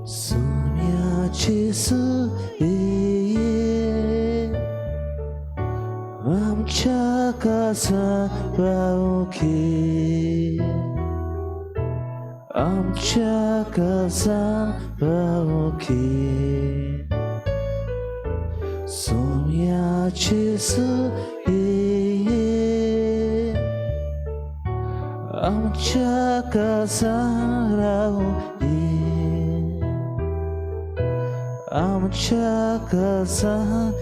सोन्याची सुई आमच्या कासारावकी, आमच्या कासारावकी. सोन्याची सुई आमच्या कासारावकी, आमच्या कासारावकी.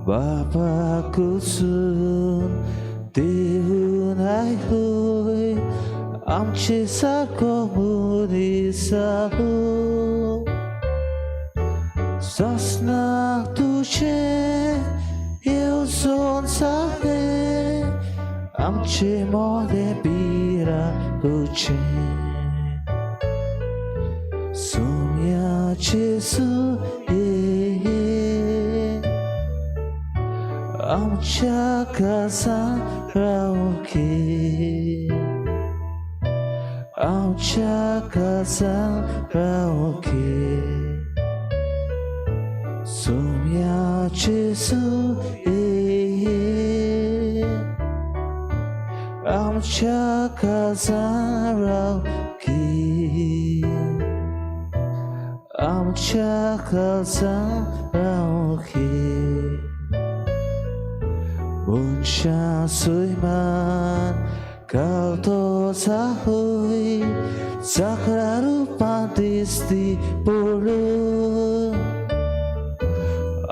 बाबा कुसून देऊन आयलोय आमचे सारको मुनिसाहो. Sosna tuझे येऊन साहे आमचे मोले बिरागोचे. सोन्याची सुई आमच्या कासारावकी, आमच्या कासारावकी. सोन्याची सुई आमच्या कासारावकी, आमच्या कासारावकी. Muncia suiman kau to sahui sakra rupa disti pulu.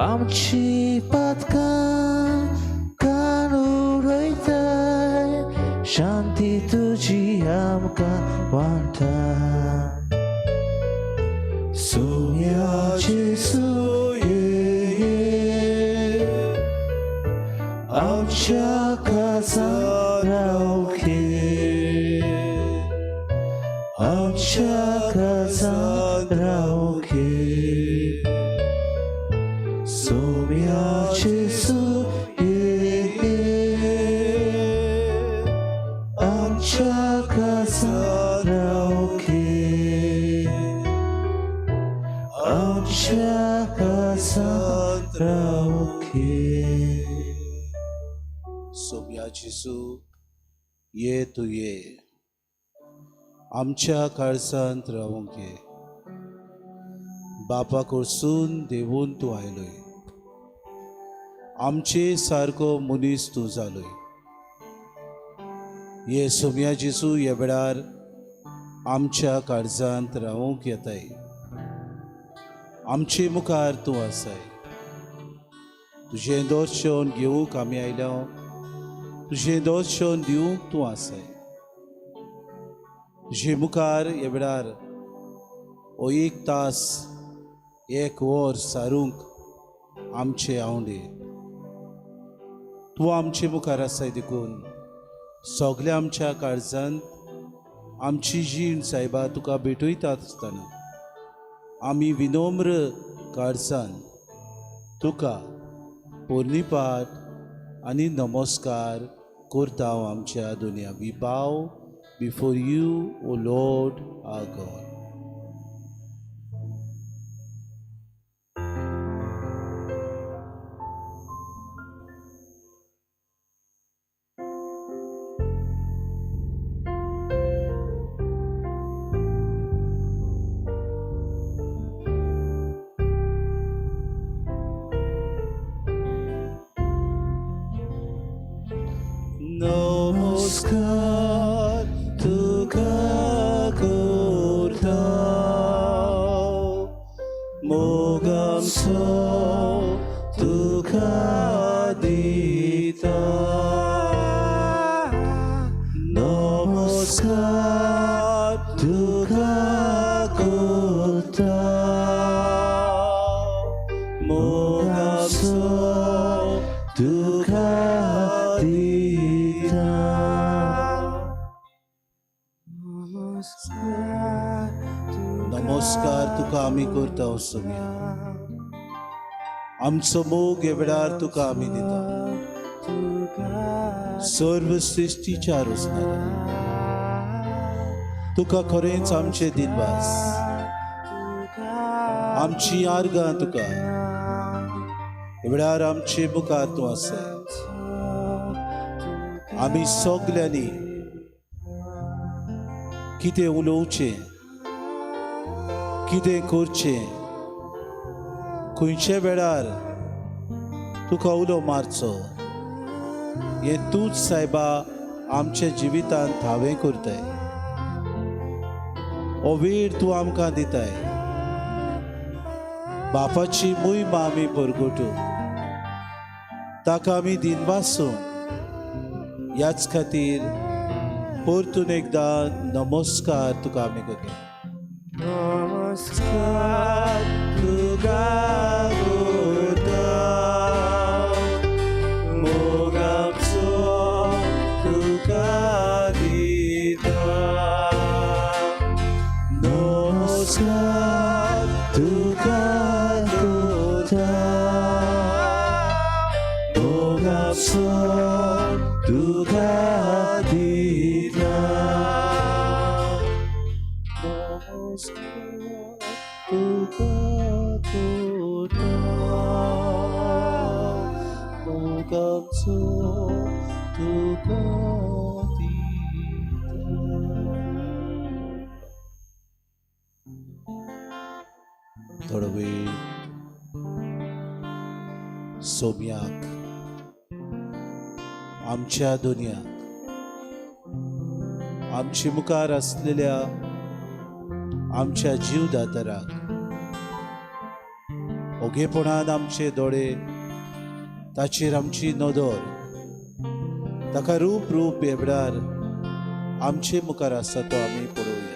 Amchi patkan kanurai shanti tuji amka wanta. Sunyachi suye आमच्या कासारावकी, आमच्या कासारावकी. सोन्याची सुई आमच्या कासारावकी, आमच्या कासारावकी. सोम्याची सू ये तू ये आमच्या काळजांत रावूंक ये. बापा कडसून देवून तूं आयलोय आमचे सारको मनीस तूं जालोय. ये सोम्याची सू ह्या वेळार आमच्या काळजांत रावूंक येताय. आमचे मुखार तूं आसाय. तुजें दर्शन घेवूंक आमी आयल्या. तुझे दर्शन दिवंक तूं आसाय. तुजे मुखार ह्या वेळार हो एक तास एक वर सारूंक आमचे आवडे. तूं आमचे मुखार आसाय देखून सगल्या आमच्या काळजांत आमची जीण सायबा तुका भेटयता आसतना आमी विनम्र काळजान तुका पोरनिपाट आनी नमस्कार करता हांव आमच्या दुनिया. We bow before you, O Lord our God. नमस्कार तुका करता मोग आमचो तुका दिता. नमस्कार तुका करता मोग आमचो तुका दिता. नमस्कार तुका आमी करता सोम्या. आमचो मोग ह्या वेळार तुका आमी दिता. सर्व सृष्टीच्या रोजनारा तुका खरेंच आमचे दिनवास, आमची आर्गां तुका. वेळार आमचे मुखार तूं आसाय. आमी सगल्यांनी कितें उलोवचें, कितें करचें, खंयचे वेळार तुका उलो मारचो, हें तूंच सायबा आमच्या जिवितांत हांवें करताय. हो वेळ तूं आमकां दिताय. बापाची मोहीम आमी परगटू, ताका आमी दिनवासू. ह्याच खातीर परतून एकदां नमस्कार तुका आमी करता. नमस्कार तुका करता, मोग आमचो तुका दिता. नमस्कार तुका करता, मोग आमचो तुका दिता. तुका करता, मोग आमचो तुका दिता. थोडो वेळ सोम्याक, आमच्या दुनियाक, आमची मुखार असलेल्या आमच्या जीवदाताराक, ओगेपणान आमचे दोळे, ताचेर आमची नदर, ताका रूप रूप एवढार आमचे मुखार आसा तो आमी पळोवया.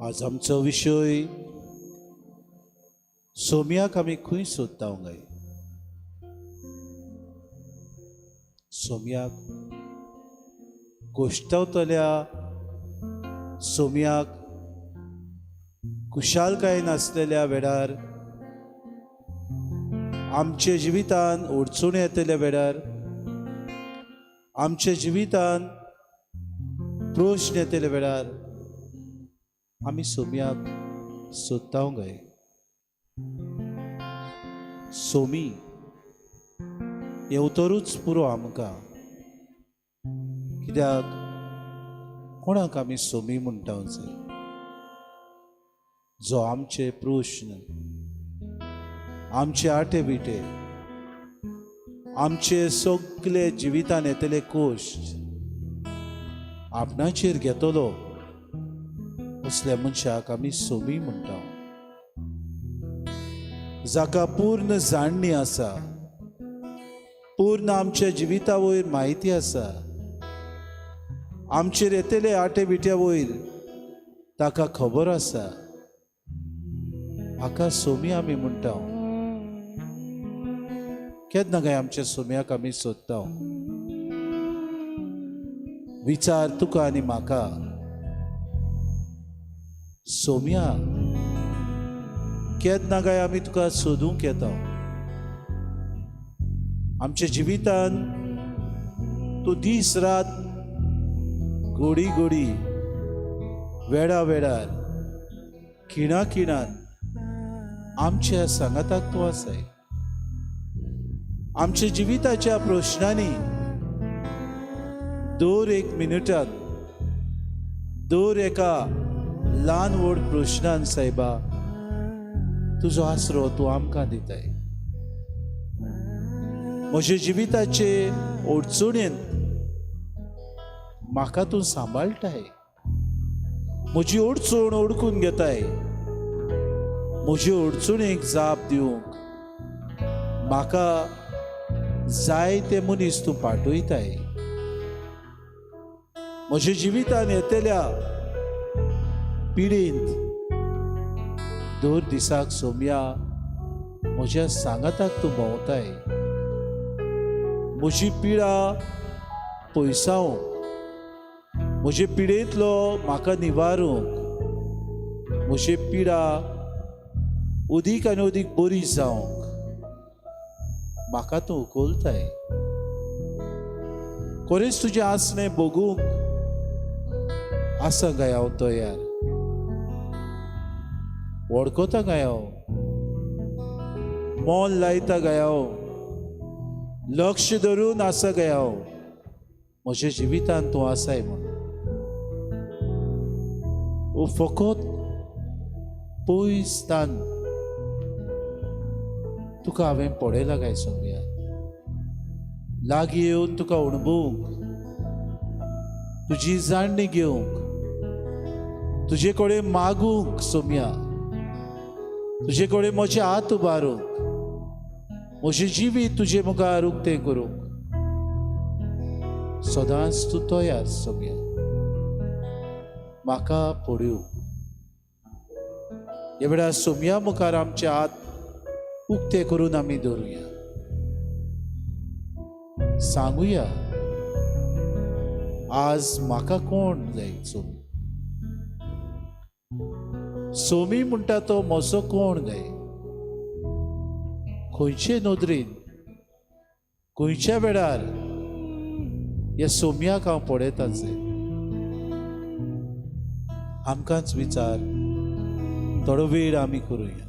आज आमचो विशय सोम्याक आमी खंय सोदता गाय. सोम्याक गोश्टावतल्या सोम्याक कुशालकाय नासलेल्या वेळार, आमचे जिवितान अडचणी येतल्या वेळार, आमच्या जिवितान प्रश्न येतल्या वेळार आमी सोम्याक सोदता गाय. सोमी येवतरूच पुरो आमकां. कित्याक कोणाक आमी सोमी म्हणटा जाय, जो आमचे प्रश्न, आमचे आटे बिटे, आमचे सगळे जिवितान येतले कोश्ट आपणाचेर घेतलो, असल्या मनशाक आमी सोमी म्हणटा. जाका पूर्ण जाणणी आसा, पूर्ण आमच्या जिविता वयर म्हायती आसा, आमचेर येतले आटे बिट्या वयर ताका खबर आसा. हाका सोमी आमी म्हणटा. केन्ना काय आमच्या सोम्याक आमी सोदता. विचार तुका आनी म्हाका, सोम्या केन्ना काय आमी तुका सोदूंक येता. आमच्या जिवितान तूं दीस रात, घोडी घोडी, वेळा वेळार, खिणा खिणान आमच्या सांगाताक तूं आसाय. आमच्या जिविताच्या प्रश्नांनी दर एक मिनिटात, दर एका ल्हान व्हड प्रश्नान सायबा तुजो आसरो तूं आमकां दिताय. म्हज्या जिविताचे अडचणींत म्हाका तूं सांबाळटाय. म्हजी अडचण ओळखून घेताय. म्हजे अडचणीक जाप दिवंक म्हाका जाय ते मनीस तूं पाठयताय. म्हज्या जिवितान येतल्या पिढींत दर दिसाक सोम्या म्हज्या सांगाताक तूं भोंवताय. म्हजी पिडा पयसावंक, म्हजे पिडेंतलो म्हाका निवारूंक, म्हजी पिडा अदीक आनी अदीक बरी जावंक म्हाका तूं उखलताय. खरेंच तुजें आसणें बगूंक आसा काय हांव तयार. वळखता काय हांव, मोल लायता काय हांव, लक्ष धरून आसा काय हांव म्हज्या जिवितांत तूं आसाय म्हणून. ओ फकत पयसतान तुका हांवें पळयलां काय सोम्या. लागीं येवन तुका अणभवूंक, तुजी जाणणी घेवंक, तुजे कडेन मागूंक सोम्या, तुजे कडेन म्हजे हात उबारूंक, म्हजें जिवीत तुजे मुखार उक्तें करूंक सदांच तूं तयार सोम्या. म्हाका पळोवंक ह्या वेळार सोम्या मुखार आमचे हात उक्ते करून आमी दवरुया. सांगुया आज म्हाका कोण जाय सोमी. सोमी म्हणटा तो म्हजो कोण जाय. खंयचे नदरेन, खंयच्या वेळार ह्या सोम्याक हांव पळयतात जाय. आमकांच विचार थोडो वेळ आमी करुया.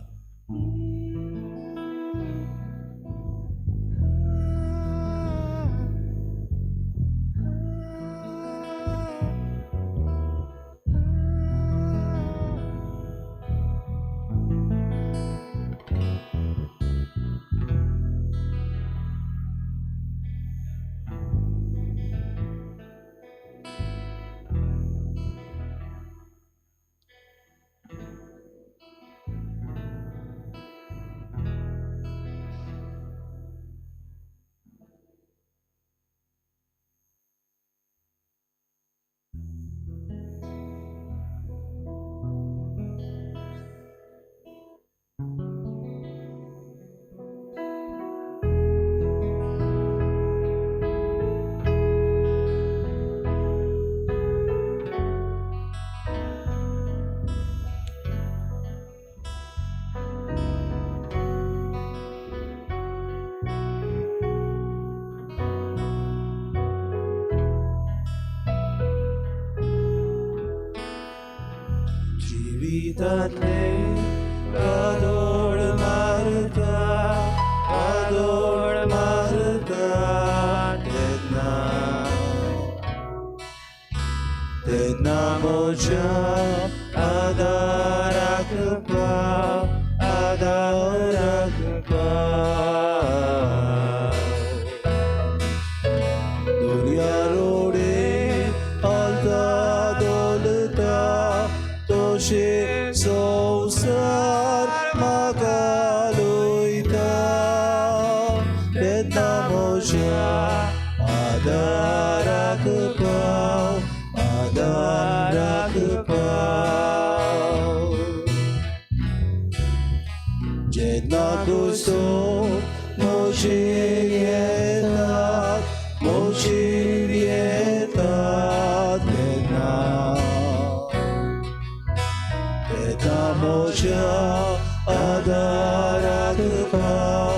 जिवितांतले कादोड मारता, कादोड मारता तेन्ना, तेन्ना म्हज्या आदाराक पाव, आदाराक पाव. दर्या रोडे आलता दोलता तोशे संवसार म्हाका लोयता. तेन्ना म्हज्या आदाराक पाव, आदाराक पाव. जेन्ना कुसो मोशीर येता, मोशीर येता तेन्ना, तेन्ना म्हज्या आदाराक पाव,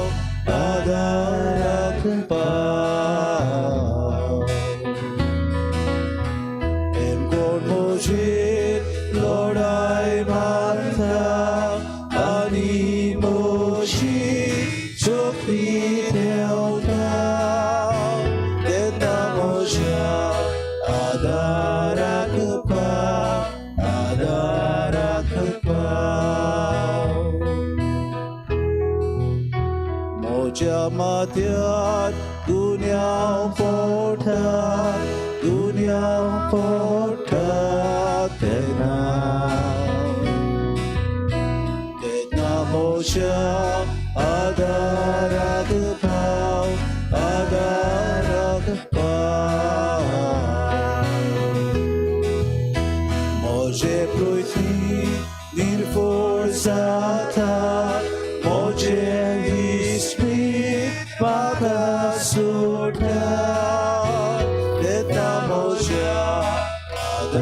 आदाराक पाव. एम कोण म्हजेर लढाय मारता आनी मोशी शक्ती देंवता. तेन्ना म्हज्या आदाराक पाव, आदाराक पाव. म्हज्या माथ्यार गुन्यांव पडटा, गुन्यांव पडटा तेन्ना, तेन्ना म्हज्या आदाराक पाव, आदाराक पाव. म्हजे पृथ्वी निर्फळ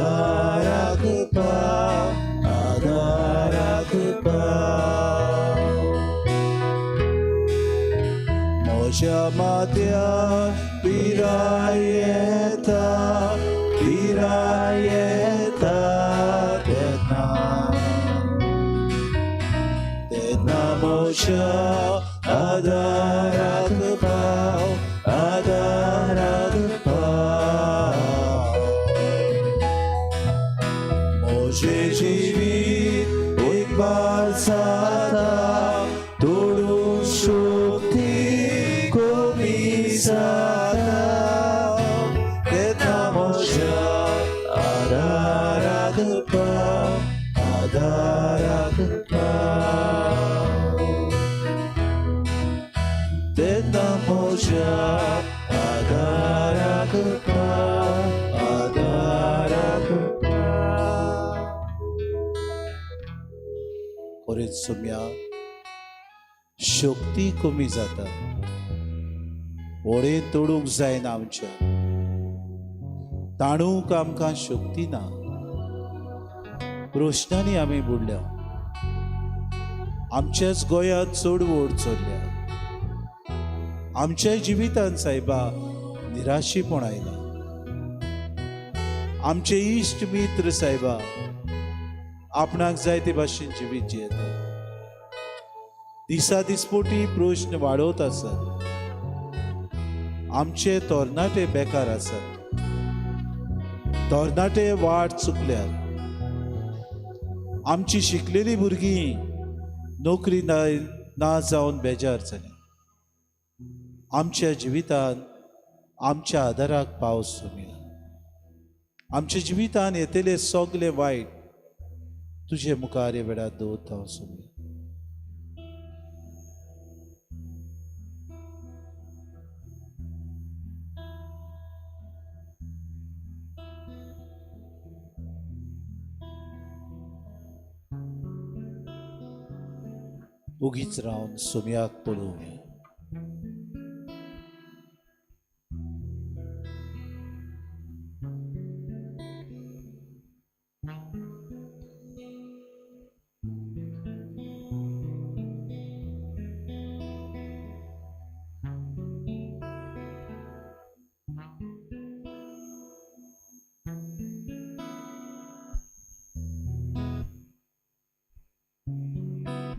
आधारक पाव, आधारक पाव. मोशा माथ्यार पिरायेता, पिरायेता तेन्ना, तेन्ना मोशा आधारक पाव, आधारक पाव. मोशे जिवीत एक बार जाता, तोडून शोकती कोमी जाता. तेन्ना मोशा आधारक पाव, आधारक पाव. तेन्ना मोशा आधारक पाव, आधारक पाव. खरेंच सुम्या शक्ती कमी जाता, वडे तोडूंक जायना आमच्या, ताणूंक आमकां शक्ती ना. प्रश्नांनी आमी बुडल्या, आमच्याच गोंयांत चडवड चल्ल्या. आमच्या जिवितांत सायबा निराशेपण आयला. आमचे इश्ट मित्र सायबा आपणाक जाय ते भाशेन जिवीत जियेतात. दिसा दिसपोटी प्रश्न वाडत आसात. आमचे तरणाटे बेकार आसात. तरणाटे वाट चुकल्यात. आमची शिकलेली भुरगीं नोकरी ना जावन बेजार जाली. आमच्या जिवितांत आमच्या आदाराक पावस सुमिया. आमच्या जिवितांत येतले सगळे वायट तुझे मुखार हे वेळार दवरता हांव सुमिया. उगीच रावन सुमयाक पळोवया.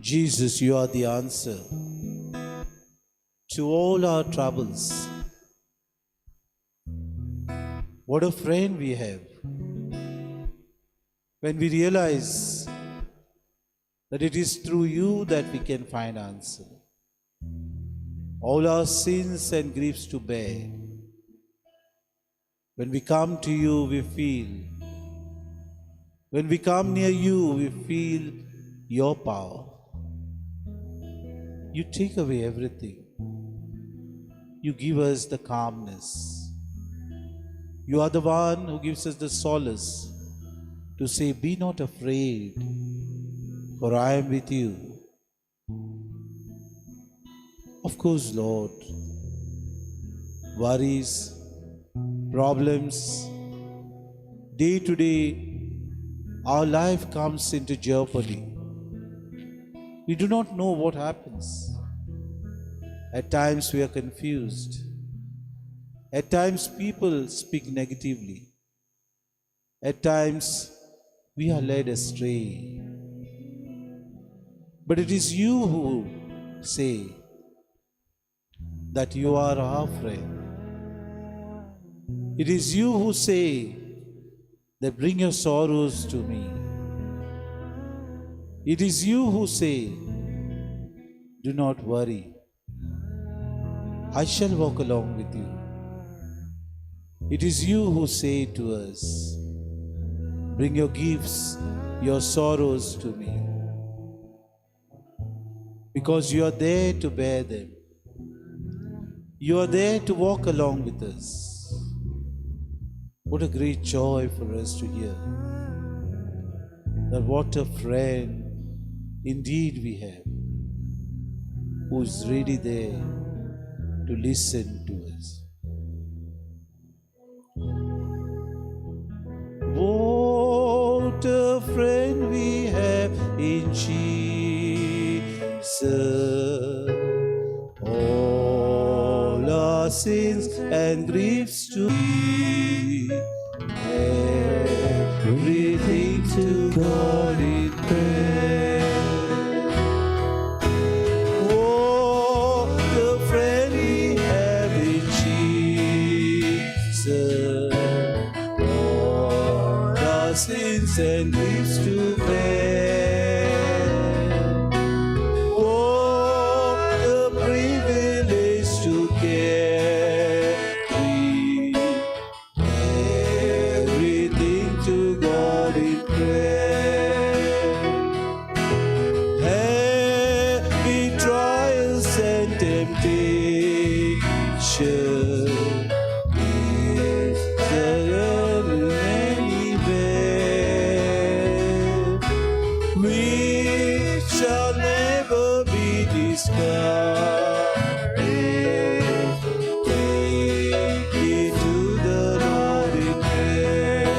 Jesus, you are the answer to all our troubles. What a friend we have when we realize that it is through you that we can find answer. All our sins and griefs to bear. When we come to you, we feel. When we come near you, we feel your power. You take away everything. You give us the calmness. You are the one who gives us the solace to say, be not afraid, for I am with you. Of course, Lord, worries, problems, day to day, our life comes into jeopardy. We do not know what happens. At times we are confused. At times people speak negatively. At times we are led astray. But it is you who say that you are our friend. It is you who say that bring your sorrows to me. It is you who say, do not worry. I shall walk along with you. It is you who say to us, bring your gifts, your sorrows to me. Because you are there to bear them. You are there to walk along with us. What a great joy for us to hear that what a friend indeed we have, who is ready there to listen to us. Oh, What a friend we have in Jesus. All our sins and griefs to everything to God in prayer. Oh, the friend we have in Jesus. All our sins and griefs to bear. Oh, the privilege to carry everything to God in prayer. Heavy trials and temptation is anywhere. We shall never be discouraged. Take it to the Lord in prayer.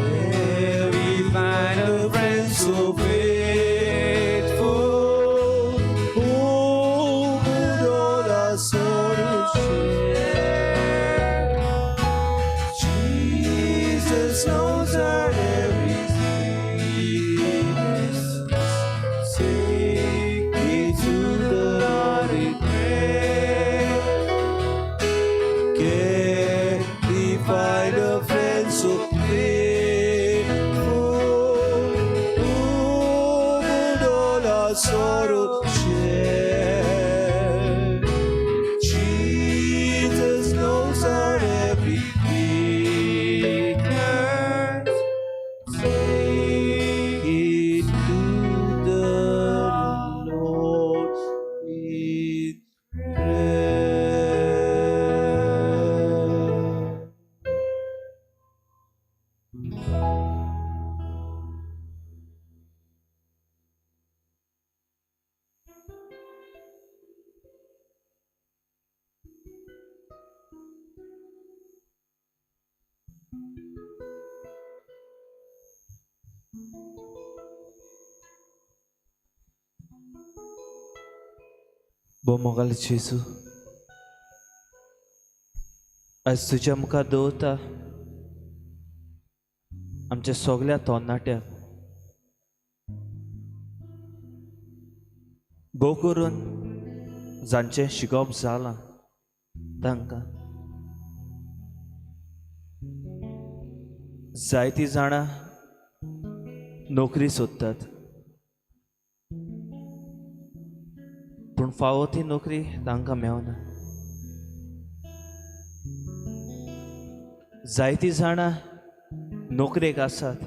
Where we find a friend so faithful, who would all our sorrows share. Jesus knows our every weakness. Take it to the Lord in prayer. Can we find a friend so faithful, who would all our sorrow share? Jesus knows our every weakness. Take it to the Lord in prayer. बो मोगाल जेजू आज तुज्या मुखार दवरता आमच्या सगळ्या तरणाट्याक भोव करून जांचें शिकप जालां तांकां जायतीं जाणां नोकरी सोदतात पूण फावो ती नोकरी तांकां मेळना जायतीं जाणां नोकरेक आसात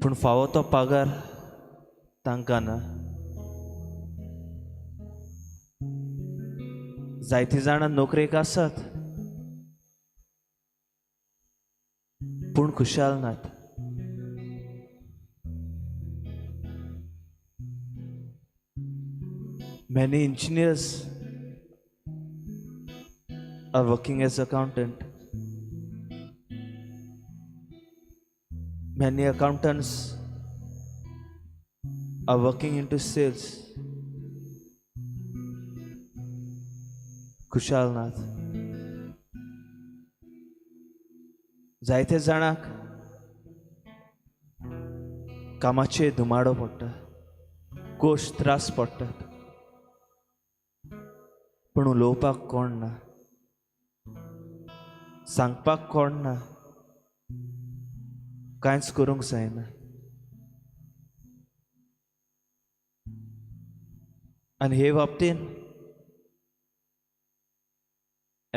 पूण फावो तो पगार तांकां ना जायतीं जाणां नोकरेक आसात पूण खुशाल नात Many engineers are working as accountant. Many accountants are working into sales. Khushal नाथ जायते जाणांक कामाचे धुमाडो पडटा कोश त्रास पडटात पूण उलोवपाक कोण ना सांगपाक कोण ना कांयच करूंक जायना आनी हे बाबतीन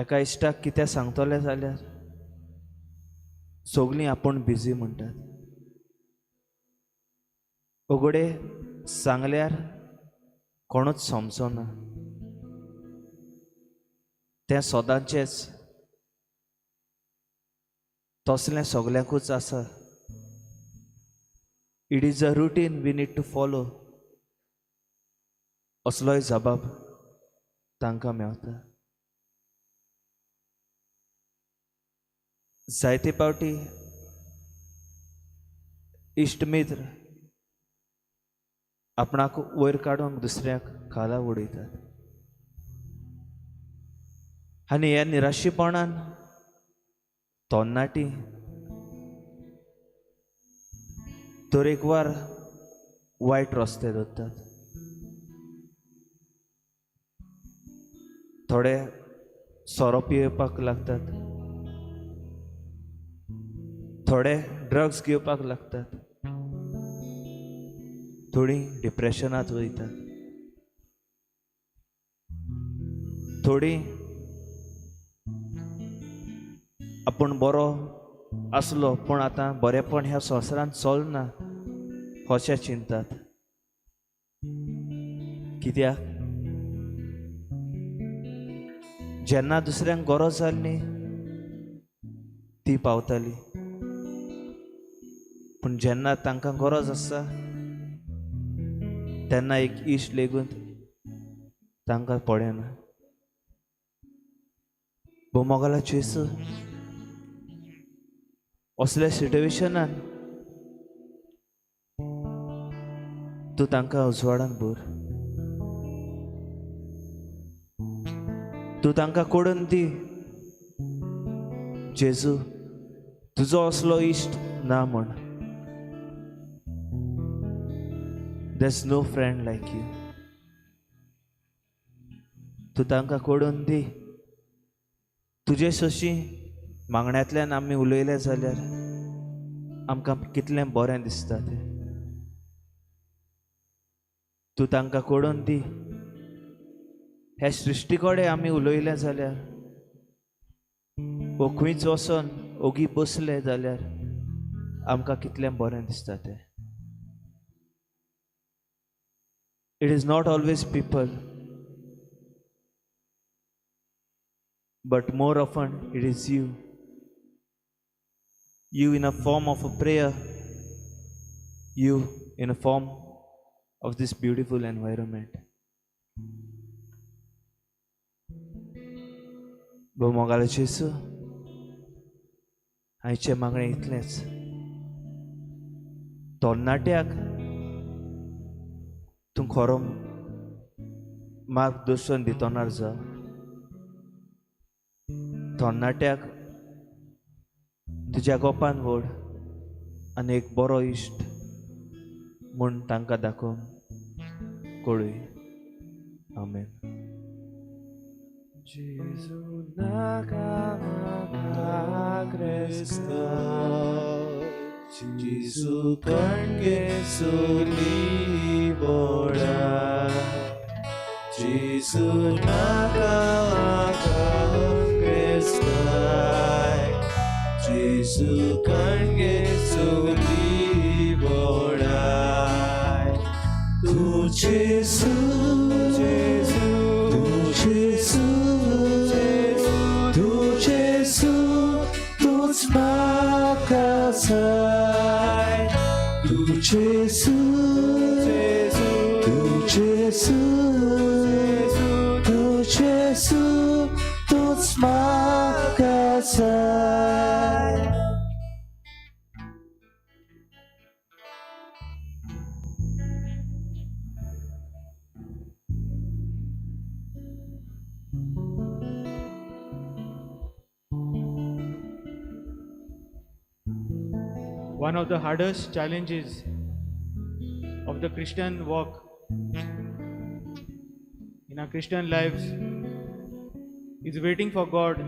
एका इश्टाक कितें सांगतलें जाल्यार सगळीं आपूण बिजी म्हणटात उगडे सांगल्यार कोणूच समजना तें सदांचेच तसलें सगळ्यांकूच आसा it is a routine we need to follow असलोय जबाब तांकां मेळटा जायते पावटी इश्ट मित्र आपणाक वयर काडूंक दुसऱ्याक खाला उडयतात आनी ह्या निराशीपणान तोन्नाटी तरेकवार वायट रस्ते धरतात. थोडे सोरो पियेवपाक लागतात, थोडे ड्रग्स घेवपाक लागतात, थोडीं डिप्रेशनांत वयतात, थोडीं आपूण बरो आसलो पूण आतां बरेपण ह्या संवसारांत चलना अशें चिंतात. कित्याक जेन्ना दुसऱ्यांक गरज जाल्ली ती पावताली, पूण जेन्ना तांकां गरज आसता तेन्ना एक इश्ट लेगून तांकां पडना. मोगाला जेसू असल्या सिट्युएशनान तूं तांकां उजवाडान भर, तूं तांकां कोडून दी. जेजू तुजो असलो इश्ट ना म्हण. There's no friend like you. तूं तांकां कोडून दी. तुजे सशी मागण्यांतल्यान आमी उलयले जाल्यार आमकां कितलें बरें दिसता तें. तूं तांकां कोडून दी. हे सृश्टी कडेन आमी उलयलें जाल्यार वो खंयच वचोन ओगी बसले जाल्यार आमकां कितलें बरें दिसता तें. It is not always people, but more often it is you. You in a form of a prayer, you in a form of this beautiful environment. मोगालो जेसू, आयचे मागणें इतलेंच. तरणाट्याक तूं खरो मार्गदर्शन दितोनार जाव. तरणाट्याक तुज्या गोपान व्हड आनी एक बरो इश्ट म्हूण तांकां दाखोवन कोळुय. आमेन. Gesù Cristo, Gesù kange sulibora, Gesù Cristo, Gesù kange sulibora, tu Gesù, Gesù, tu Gesù. Makasai, tu Jesu, tu Jesu, tu Jesu, tu Makasai. One of the hardest challenges of the Christian walk in our Christian lives is waiting for God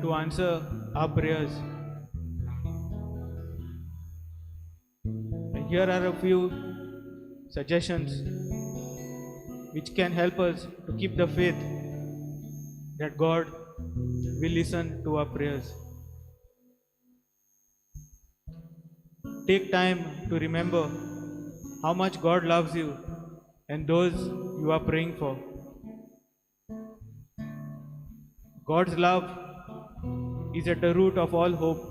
to answer our prayers. And here are a few suggestions which can help us to keep the faith that God will listen to our prayers. Take time to remember how much God loves you and those you are praying for. God's love is at the root of all hope.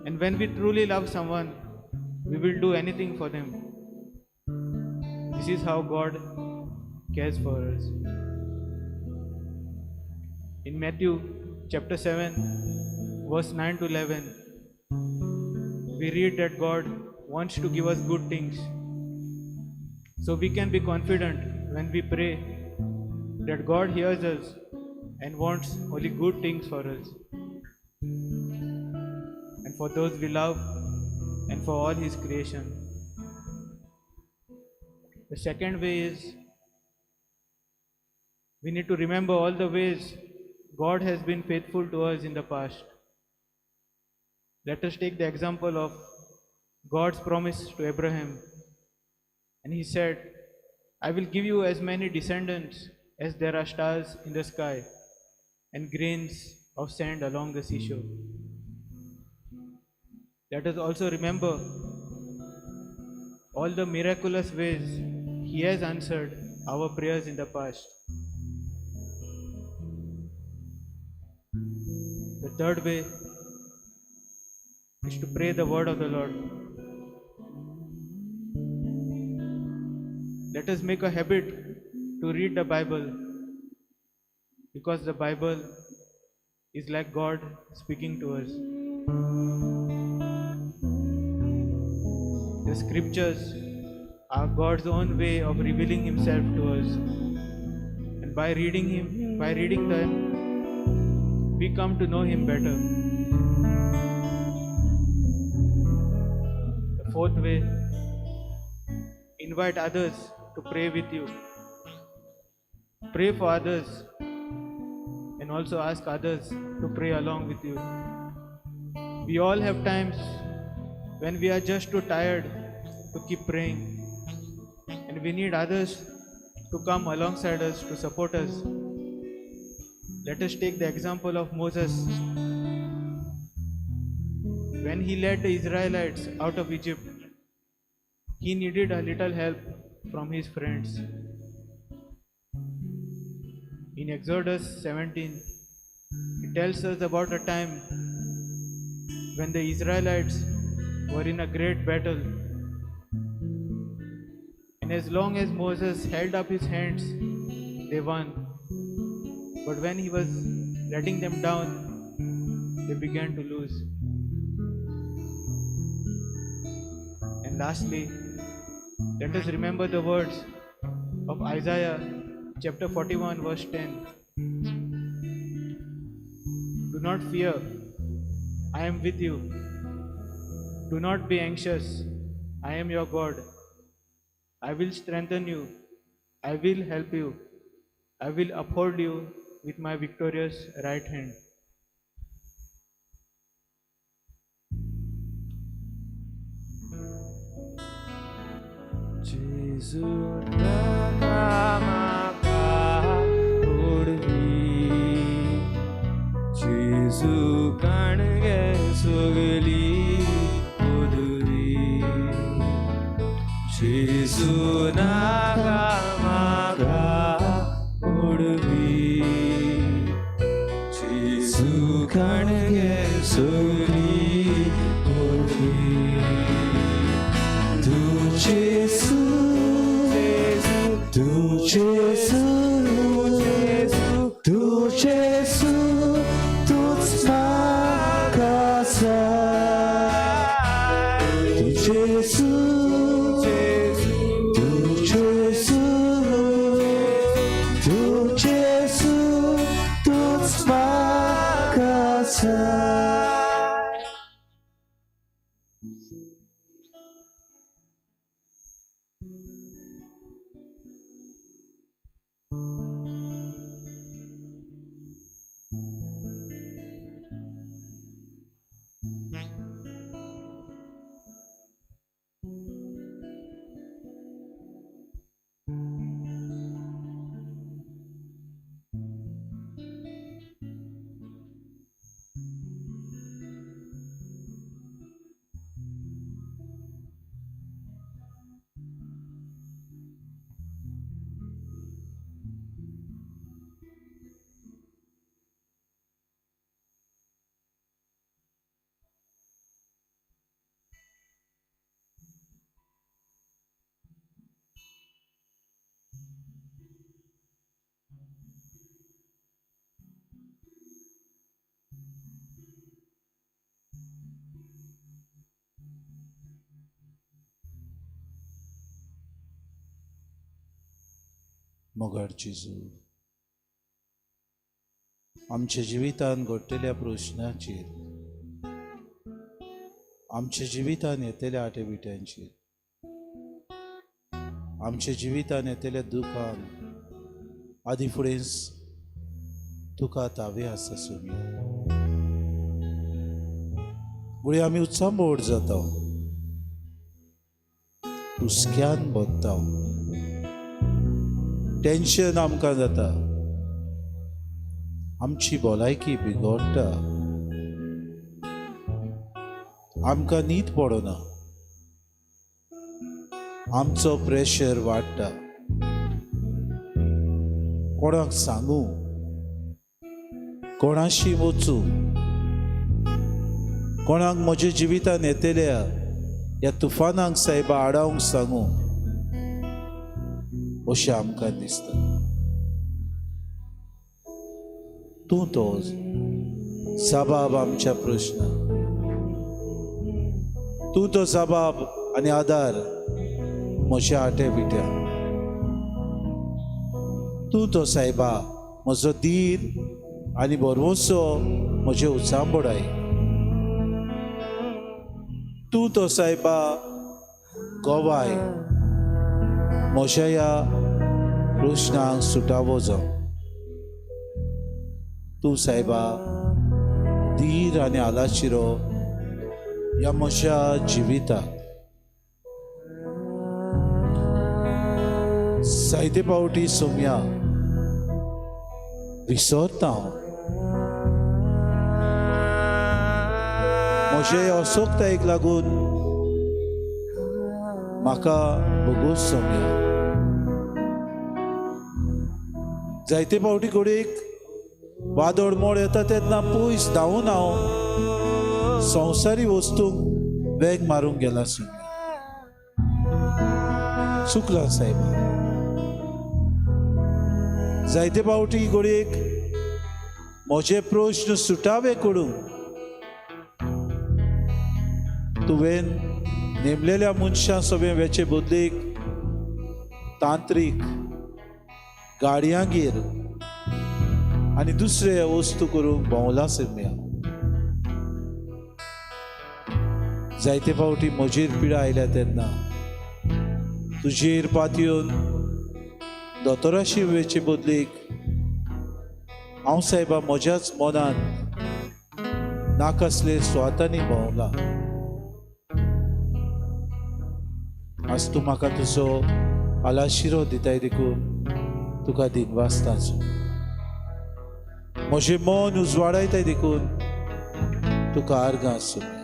And when we truly love someone, we will do anything for them. This is how God cares for us. In Matthew chapter 7, verse 9 to 11, we read that God wants to give us good things. So we can be confident when we pray that God hears us and wants only good things for us and for those we love and for all His creation. The second way is we need to remember all the ways God has been faithful to us in the past. Let us take the example of God's promise to Abraham. And He said, I will give you as many descendants as there are stars in the sky and grains of sand along the seashore. Let us also remember all the miraculous ways He has answered our prayers in the past. The third way is to pray the word of the Lord. Let us make a habit to read the Bible, because the Bible is like God speaking to us. The scriptures are God's own way of revealing Himself to us. And by reading them, we come to know Him better. The fourth way, invite others to pray with you. Pray for others and also ask others to pray along with you. We all have times when we are just too tired to keep praying, and we need others to come alongside us to support us. Let us take the example of Moses. When he led the Israelites out of Egypt, he needed a little help from his friends. In Exodus 17, it tells us about a time when the Israelites were in a great battle. And as long as Moses held up his hands, they won. But when he was letting them down, they began to lose. And lastly, let us remember the words of Isaiah chapter 41 verse 10. Do not fear, I am with you. Do not be anxious, I am your God. I will strengthen you, I will help you, I will uphold you with my victorious right hand. Jesu nagamaka udvi Jesu kange sugli udvi Jesu nagamaka udvi Jesu kange sugli udvi Tu Gesù, Tu Gesù, Tu Gesù, Tu spacasa. Tu Gesù, Tu Gesù, Tu Gesù, Tu spacasa. मोगाळ जेजू, आमच्या जिवितान घडटल्या प्रश्नाचेर, आमच्या जिवितान येतल्या आटेबिट्यांचेर, आमच्या जिवितान येतल्या दुखान आदी फुडें तुका तावे आसा सोम्या. मुळे आमी उत्सांबोड जाता, हुस्क्यान बोत्ता, टेन्शन आमकां जाता, आमची भलायकी बिगडटा, आमकां न्हीद पडना, आमचो प्रेशर वाडटा. कोणाक सांगू, कोणाशी वचूं, कोणाक म्हज्या जिवितान येतल्या ह्या तुफानांक सायबा आडावंक सांगू, अशें आमकां दिसता. तूं तो जबाब आमच्या प्रश्नाक, तूं तो जबाब आनी आदार म्हज्या आटे बिट्याक. तूं तो सायबा म्हजो धीर आनी बरवसो म्हजे उत्सांबोडाय. तूं तो सायबा गोवाय म्हज्या ह्या प्रश्नांक सुटावो जावं. तूं सायबा धीर आनी आलाशिरो ह्या म्हज्या जिविताक. जायते पावटी सोम्या विसरता हांव म्हजे असोक्तायेक लागून म्हाका बगूच सोम्या. जायते पावटी घडयेक वादळ मोड येता तेन्ना पयस धांवून हांव संवसारी वस्तूंक वेग मारूंक गेला सोम्या. चुकला सायबा. जायते पावटी घडयेक म्हजे प्रश्न सुटावे करूंक तुवें नेमलेल्या मनशां सोबे वेचे बदलेक तांत्रीक गाडयांगेर आनी दुसरे वस्तू करूंक भोंवला सोम्या. जायते फावटी म्हजेर पिडा आयल्या तेन्ना तुजेर पातयेवन दोतोराशी वेचे बदलेक हांव सायबा म्हज्याच मनान नाकसले स्वातांनी भोंवला. आज तूं म्हाका तुजो आलाशिरो दिताय देखून तुका दिनवासताचो. म्हजें मन उजवाडायताय देखून तुका आर्गां सोम्या.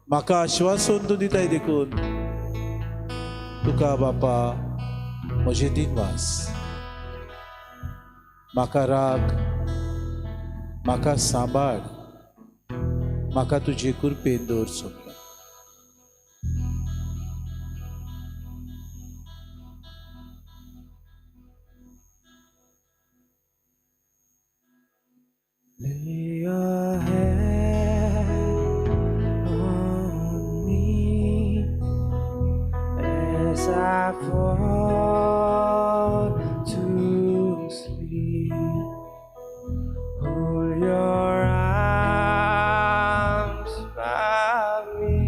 म्हाका आश्वासन तूं दिताय देखून तुका बापा म्हजें दिनवास. म्हाका राग, म्हाका सांबाळ, म्हाका तुजे कुरपेन दवर Saumya. Lay your head on me as I fall to sleep. Hold your arms about me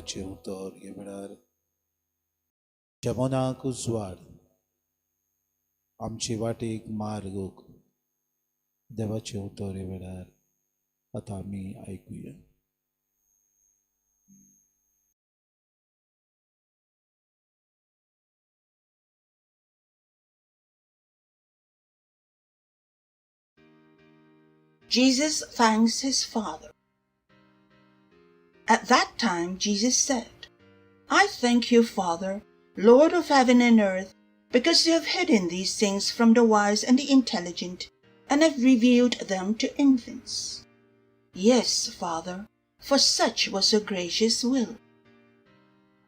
देवाचे उतर हे वेळार शमनाक उजवाड आमची वाटेक मार्ग देवाचे उतर हे वेळार आतां आमी आयकुया. Jesus thanks his Father. At that time Jesus said, I thank you, Father, Lord of heaven and earth, because you have hidden these things from the wise and the intelligent, and have revealed them to infants. Yes, Father, for such was your gracious will.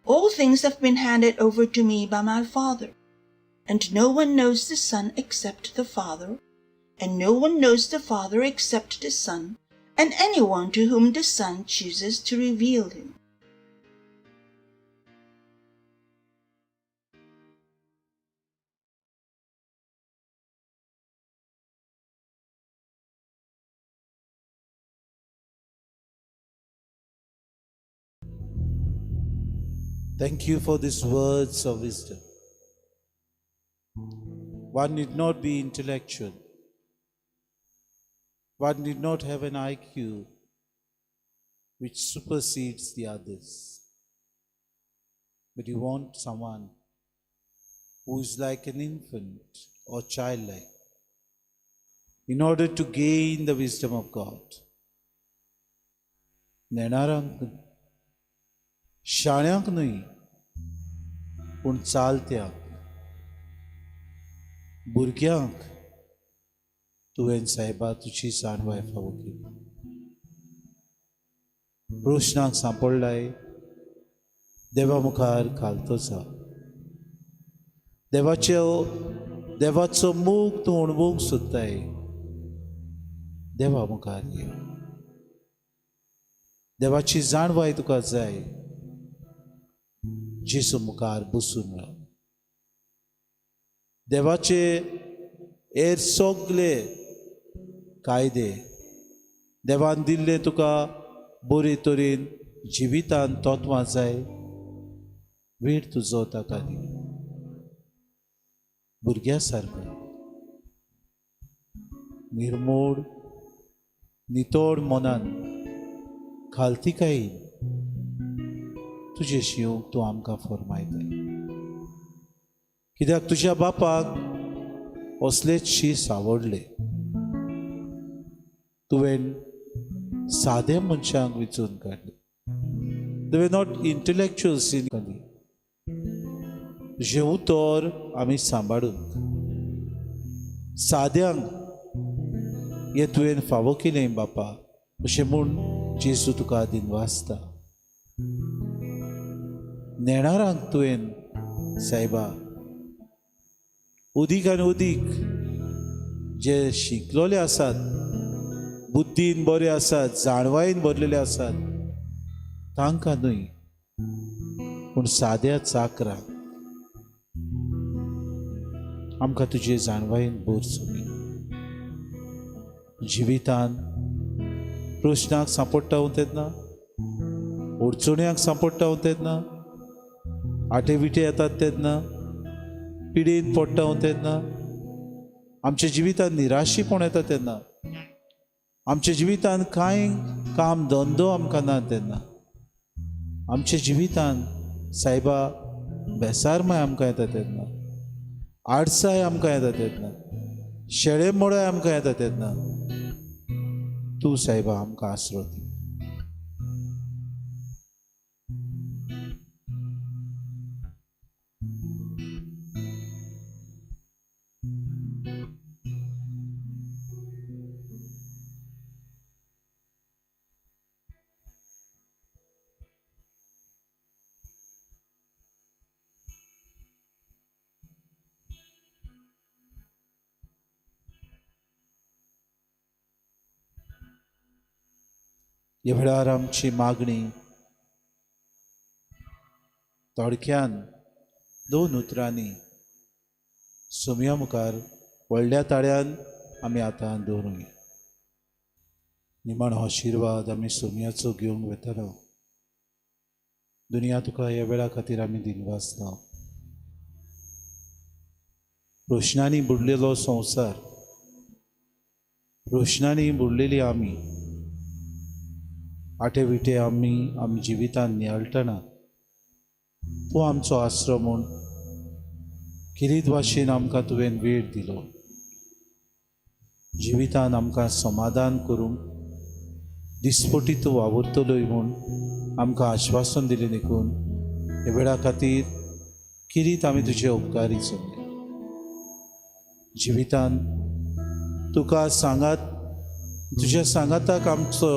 All things have been handed over to me by my Father, and no one knows the Son except the Father, and no one knows the Father except the Son, and anyone to whom the Son chooses to reveal him. Thank you for these words of wisdom. One need not be intellectual. One need not have an IQ which supersedes the others. But you want someone who is like an infant or childlike in order to gain the wisdom of God. नेणारांक शाण्यांक न्हय पूण चालत्यांक भुरग्यांक तुवें सायबा तुजी जाणवाय फावो केली. प्रश्नांक सांपडलाय देवा मुखार घालतो जा. देवाचो मोग तूं अणभवूंक सोदताय देवा मुखार यो. देवाची जाणवाय तुका जाय जेसू मुखार बसून राव. देवाचे हेर सगळे कायदे देवान दिल्ले तुका बरे तरेन जिवितान तत्वां जाय. वेळ तुजो ताका दी. भुरग्या सारको निर्मोळ नितोड मनान खालतिकाय तुजे शिवंक तूं आमकां फरमायताय. कित्याक तुज्या बापाक असलेच शीस आवडले. तुवें सादे मनशांक विचून काडले. तुवें नॉट इंटलेक्च्युअल्स इन काडली. तुजें उतर आमी सांबाळूंक साद्यांक हें तुवें फावो केलें बापा अशें म्हूण जेजू तुका दिनवासता. नेणारांक तुवें सायबा उदीक आनी उदीक जे शिकलोले आसात, बुद्धीन बरे आसात, जाणवायेन भरलेले आसात, तांकां न्हय पूण साद्या चाकरांक आमकां तुजे जाणवायेन भर सुमी. जिवितान प्रश्नांक सांपडटा तेन्ना, अडचण्यांक सांपडटा तेन्ना, आटे विटे येतात तेन्ना, पिडेन पडटा तेन्ना, आमच्या जिवितान निराशीपण येता तेन्ना, आमच्या जिवितान कांय काम धंदो आमकां ना तेन्ना, आमच्या जिवितान सायबा बेसारमाय आमकां येता तेन्ना, आडसाय आमकां येता तेन्ना, शेळे मोडाय आमकां येता तेन्ना तूं सायबा आमकां आसरो दी. ह्या वेळार आमची मागणी थोडक्यान 2 उतरांनी सुमया मुखार व्हडल्या ताळ्यान आमी आतां दवरूया. निमाणो आशिर्वाद आमी सुमयाचो घेवंक वेतलो. दुनिया तुका ह्या वेळा खातीर आमी दिनवासता. रोशनांनी बुडलेलो संवसार, रोशनांनी बुडलेली आमी, आटे विटे आमी आमी जिवितान नियाळटना तूं आमचो आसरो म्हूण किरीत भाशेन आमकां तुवें वेळ दिलो. जिवितान आमकां समाधान करूंक दिसपटी तूं वावुरतलोय म्हूण आमकां आश्वासन दिलें देखून हे वेळा खातीर किरीत आमी तुजे उपकारी समजले. जिवितान तुका सांगात तुज्या सांगाताक आमचो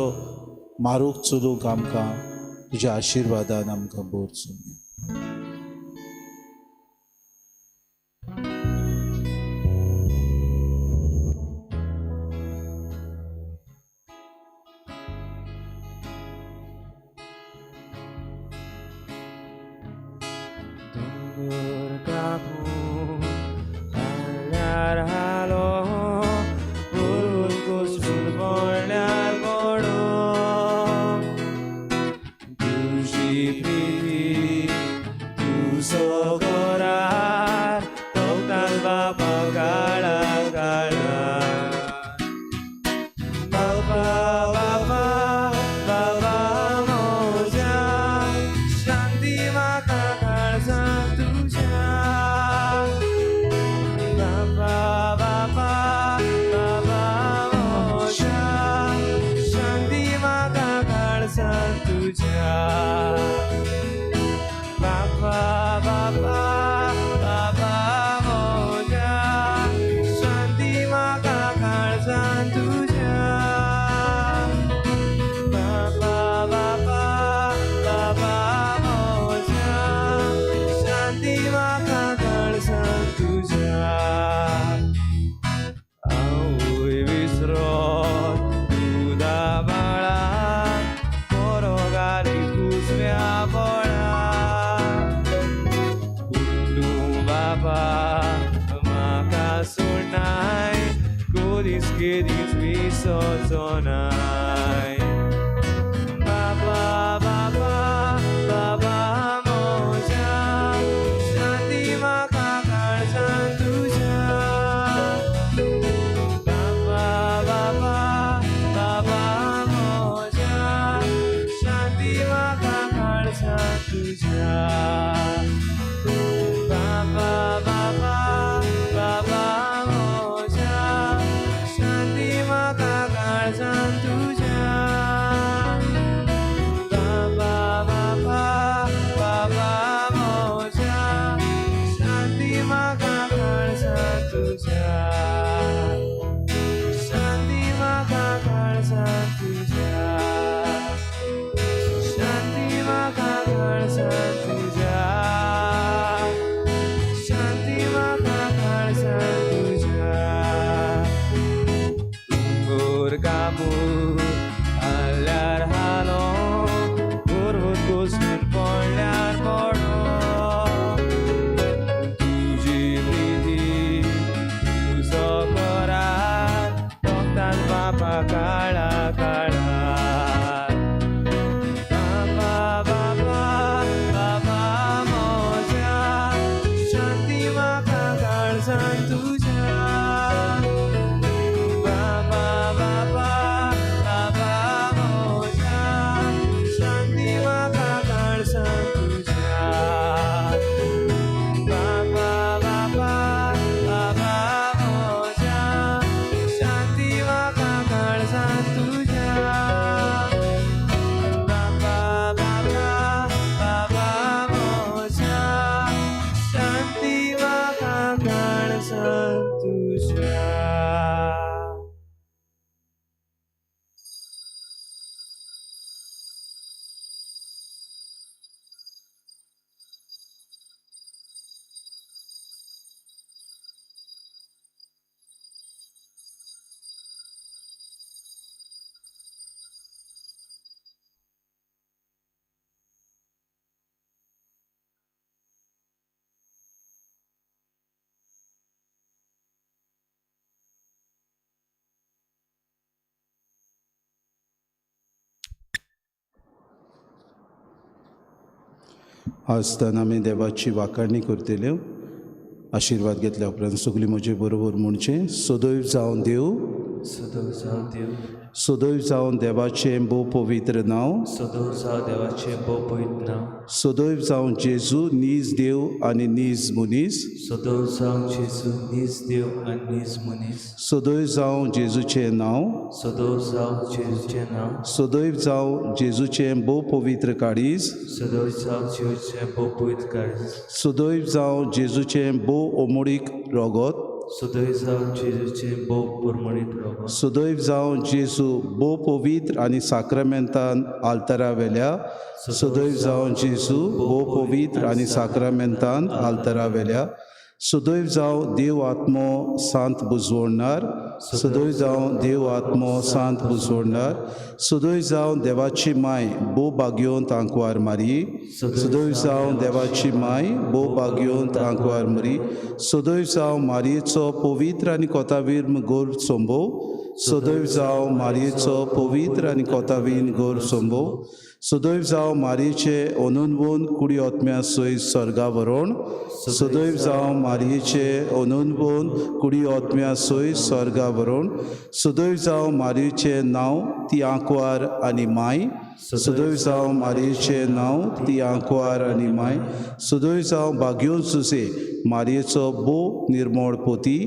मारूक चलूंक आमकां तुज्या आशिर्वादान आमकां बोर समज. Kiedyś wysocona. आसतना आमी देवाची वाखाणणी करतल्यो. आशिर्वाद घेतल्या उपरांत सगळीं म्हजे बरोबर म्हणचें. सदैव जावन देव, सदैव जाव देव, सदैव जावन देवाचें भोव पवित्र नांव, सदैव जाव देवाचें भोव पवित्र नांव, सदैव जावन जेजू नीज देव आनी नीज मनीस, सदैव जाव जेजू नीज देव आनी नीज मनीस, सदैव जावन जेजूचें नांव, सदैव जाव जेजूचें नांव, सदैव जावन जेजूचें भोव पवित्र काळीज, सदैव जाव जेजूचें भोव पवित्र काळीज, सदैव जावन जेजूचें भोव ओमोडीक रोगत, सदैव जाव जेजूचें भोव परमणीत रोगत, सदैव जावन जेजू भोव पवित्र आनी साक्रामेंतान आल्तारा वेल्या, सदैव जावन जेजू भोव पवित्र आनी साक्रामेंतान आल्तारा वेल्या, सदैव जावन देव आत्मो सांत बुजवणार, सदैव जावन देव आत्मो सांत बुजवणार, सदैव जावन देवाची माय भोव भाग्योंत आंकवार मारी, सदैव जावन देवाची माय भोव भाग्योंत आंकवार मारी, सदैव जावन मारयेचो पवित्र आनी कोतावीर गोर सोंबोव, सदैव जावन मारयेचो पवित्र आनी कोतावीन गोर सोंबोव, सदैव जावन मारयेचे अनूनवून कुडी ओतम्या सयत स्वर्गा व्हरोन, सदैव जावन मारयेचे अनूनवून कुडी ओतम्या सयत स्वर्गा व्हरोन, सदैव जावन मारयेचें नांव ती आंकवार आनी माय, सदैव जावन मारयेचें नांव ती आंकवार आनी माय, सदैव जावन भाग्योन सुसे मारयेचो भोव निर्मळ पोती,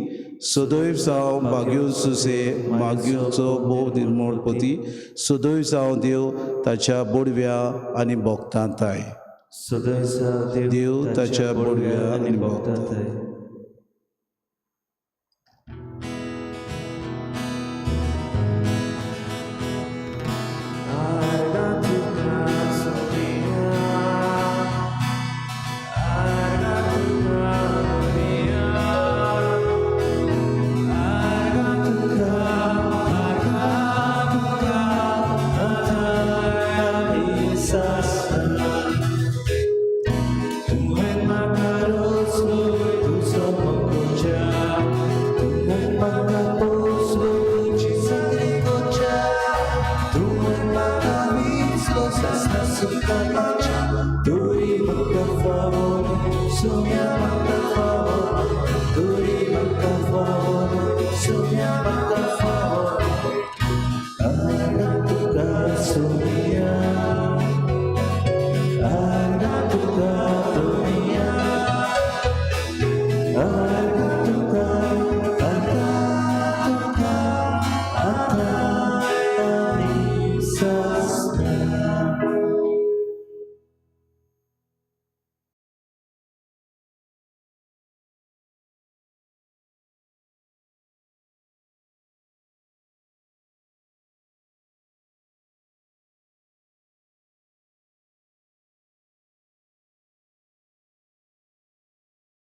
सदैव जावन भाग्योन सुसे मागयोचो भोव निर्मळ पोती, सदैव जावन देव ताच्या बोडव्या आनी भोगतांताय, सदैव जाव देव ताच्या बोडव्या आनी भोगतांताय. Tu